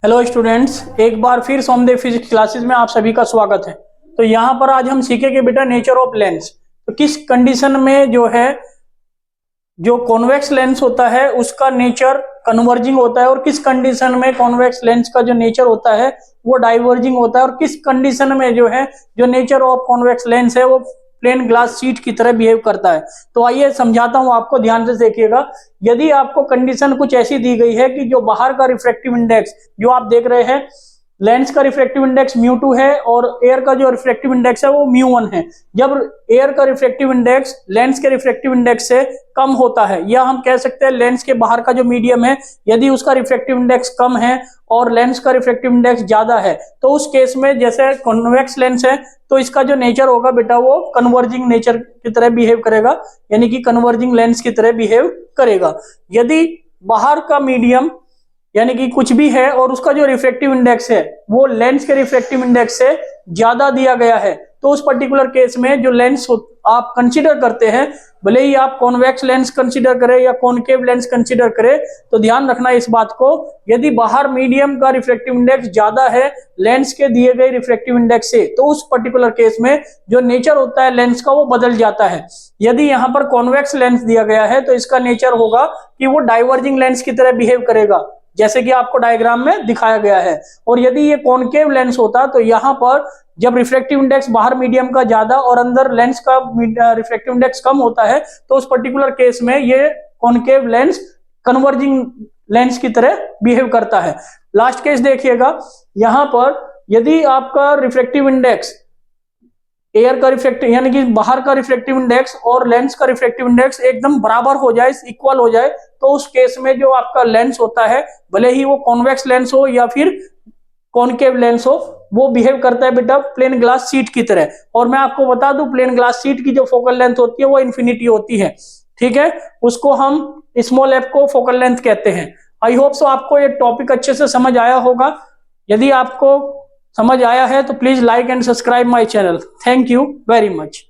Hello students, एक बार फिर Somdev physics classes में आप सभी का स्वागत है। तो यहाँ पर आज हम सीखेंगे बेटा नेचर ऑफ लेंस। तो किस कंडीशन में जो कॉन्वेक्स लेंस होता है उसका नेचर कन्वर्जिंग होता है और किस कंडीशन में कॉन्वेक्स लेंस का जो नेचर होता है वो डाइवर्जिंग होता है और किस कंडीशन में जो नेचर ऑफ कॉन्वेक्स लेंस है वो प्लेन ग्लास शीट की तरह बिहेव करता है। तो आइए समझाता हूं आपको, ध्यान से देखिएगा। यदि आपको कंडीशन कुछ ऐसी दी गई है कि जो बाहर का रिफ्रैक्टिव इंडेक्स जो आप देख रहे हैं, लेंस का रिफ्रैक्टिव इंडेक्स μ2 है और एयर का जो रिफ्रैक्टिव इंडेक्स है वो μ1 है। जब एयर का रिफ्रैक्टिव इंडेक्स लेंस के रिफ्रैक्टिव इंडेक्स से कम होता है, या हम कह सकते हैं लेंस के बाहर का जो मीडियम है यदि उसका रिफ्रैक्टिव इंडेक्स कम है और लेंस का रिफ्रैक्टिव इंडेक्स ज्यादा है, तो उस केस में जैसे कॉन्वेक्स लेंस है तो इसका जो नेचर होगा बेटा वो कन्वर्जिंग नेचर की तरह बिहेव करेगा, यानी कि कन्वर्जिंग लेंस की तरह बिहेव करेगा। यदि बाहर का मीडियम यानी कि कुछ भी है और उसका जो रिफ्रैक्टिव इंडेक्स है वो लेंस के रिफ्रैक्टिव इंडेक्स से ज्यादा दिया गया है, तो उस पर्टिकुलर केस में जो लेंस आप कंसीडर करते हैं, भले ही आप कॉन्वेक्स लेंस कंसीडर करें या कॉनकेव लेंस कंसीडर करें, तो ध्यान रखना इस बात को, यदि बाहर मीडियम का रिफ्रैक्टिव इंडेक्स ज्यादा है लेंस के दिए गए रिफ्रैक्टिव इंडेक्स से, तो उस पर्टिकुलर केस में जो नेचर होता है लेंस का वो बदल जाता है। यदि यहाँ पर कॉन्वेक्स लेंस दिया गया है तो इसका नेचर होगा कि वो डाइवर्जिंग लेंस की तरह बिहेव करेगा, जैसे कि आपको डायग्राम में दिखाया गया है। और यदि ये कॉनकेव लेंस होता तो यहाँ पर जब रिफ्रैक्टिव इंडेक्स बाहर मीडियम का ज्यादा और अंदर लेंस का रिफ्रैक्टिव इंडेक्स कम होता है, तो उस पर्टिकुलर केस में ये कॉनकेव लेंस कन्वर्जिंग लेंस की तरह बिहेव करता है। लास्ट केस देखिएगा, यहाँ पर यदि आपका रिफ्रैक्टिव इंडेक्स एयर का रिफ्रैक्टिव यानी कि बाहर का रिफ्रैक्टिव इंडेक्स और लेंस का रिफ्रैक्टिव इंडेक्स एकदम बराबर हो जाए, इक्वल हो जाए, तो उस केस में जो आपका लेंस होता है, भले ही वो कॉन्वेक्स लेंस हो या फिर कॉनकेव लेंस हो, वो बिहेव करता है बेटा प्लेन ग्लास शीट की तरह। और मैं आपको बता दूं, प्लेन ग्लास शीट की जो फोकल लेंथ होती है वो इन्फिनिटी होती है, ठीक है। उसको हम स्मॉल एफ को फोकल लेंथ कहते हैं। आई होप सो आपको ये टॉपिक अच्छे से समझ आया होगा। यदि आपको समझ आया है तो please like and subscribe my channel. Thank you very much.